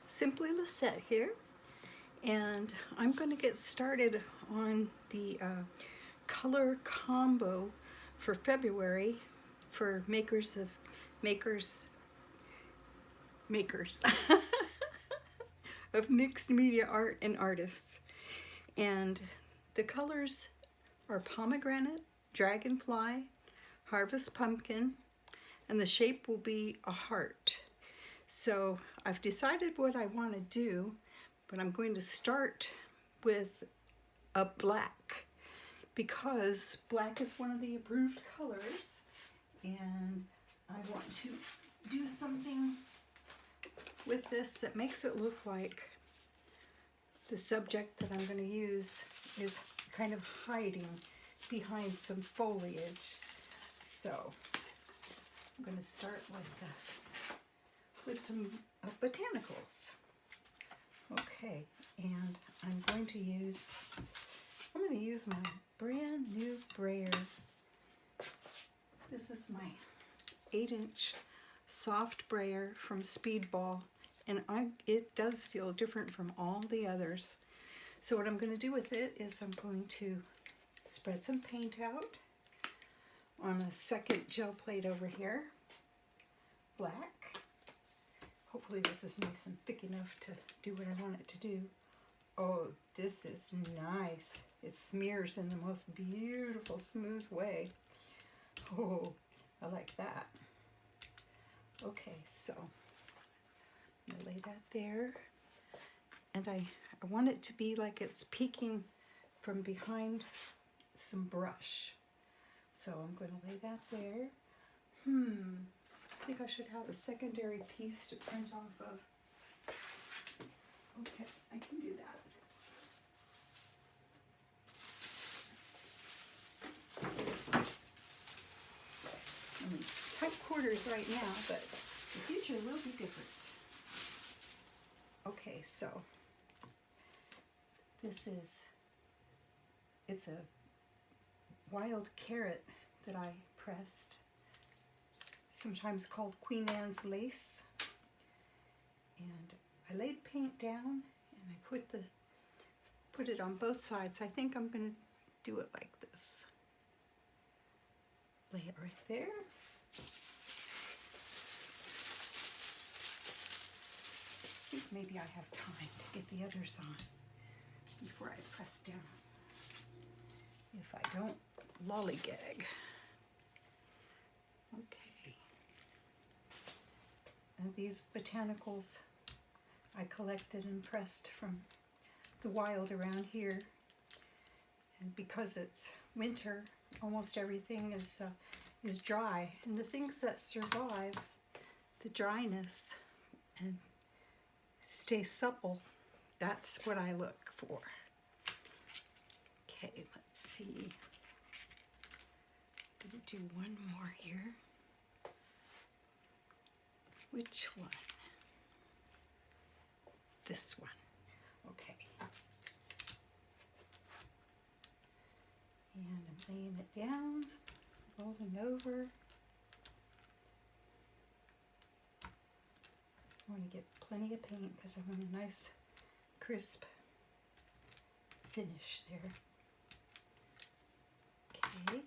Simply Lisette here, and I'm going to get started on the color combo for February for makers makers of mixed media art and artists. And the colors are pomegranate, dragonfly, harvest pumpkin, and the shape will be a heart. So I've decided what I want to do, but I'm going to start with a black because black is one of the approved colors, and I want to do something with this that makes it look like the subject that I'm going to use is kind of hiding behind some foliage. So I'm going to start with some botanicals. Okay, and I'm going to use my brand new brayer. This is my 8-inch soft brayer from Speedball, and it does feel different from all the others. So what I'm going to do with it is I'm going to spread some paint out on a second gel plate over here, black. Hopefully this is nice and thick enough to do what I want it to do. Oh, this is nice. It smears in the most beautiful, smooth way. Oh, I like that. Okay, so I'm gonna lay that there. And I want it to be like it's peeking from behind some brush. So I'm going to lay that there. I think I should have a secondary piece to print off of. Okay, I can do that. I'm in tight quarters right now, but the future will be different. Okay, so it's a wild carrot that I pressed, sometimes called Queen Anne's lace. And I laid paint down and I put it on both sides. I think I'm going to do it like this. Lay it right there. I think maybe I have time to get the others on before I press down. If I don't lollygag. Okay. And these botanicals I collected and pressed from the wild around here. And because it's winter, almost everything is dry. And the things that survive the dryness and stay supple, that's what I look for. Okay, let's see. I'm gonna do one more here. Which one? This one. Okay. And I'm laying it down, rolling over. I want to get plenty of paint because I want a nice, crisp finish there. Okay.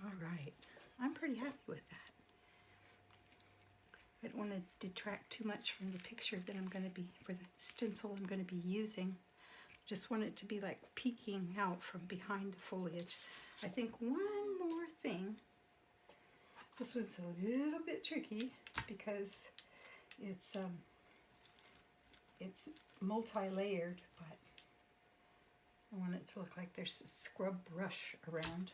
All right. I'm pretty happy with that. I don't want to detract too much from the picture that I'm going to be, for the stencil I'm going to be using. Just want it to be like peeking out from behind the foliage. I think one more thing. This one's a little bit tricky because it's multi-layered, but I want it to look like there's a scrub brush around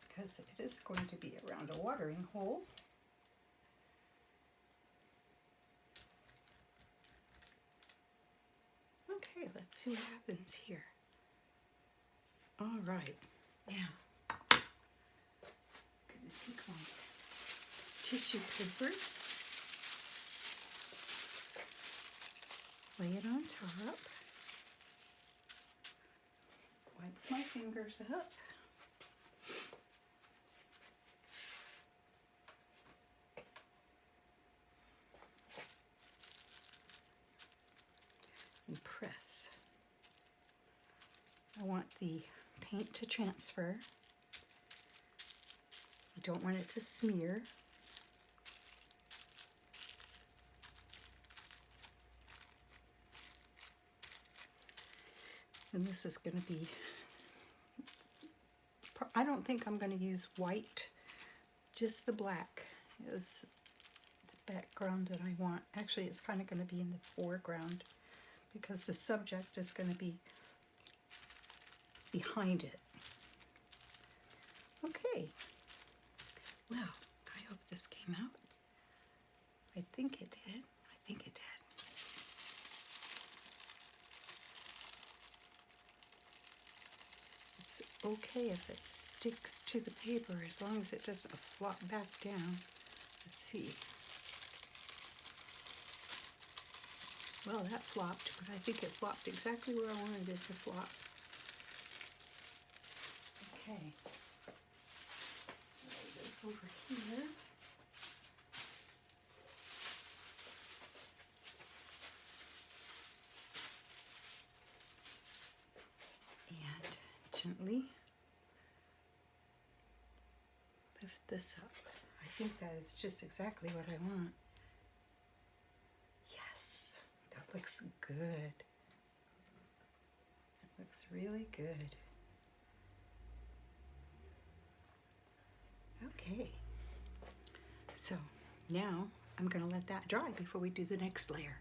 because it is going to be around a watering hole. Okay, let's see what happens here. All right, now I'm going to take my tissue paper, lay it on top, wipe my fingers up, want the paint to transfer. I don't want it to smear. And this is going to be, I don't think I'm going to use white, just the black is the background that I want. Actually, it's kind of going to be in the foreground because the subject is going to be behind it. Okay, well, I hope this came out. I think it did. I think it did. It's okay if it sticks to the paper as long as it doesn't flop back down. Let's see. Well, that flopped, but I think it flopped exactly where I wanted it to flop. Okay. Lay this over here. And gently lift this up. I think that is just exactly what I want. Yes, that looks good. That looks really good. Okay, so now I'm going to let that dry before we do the next layer.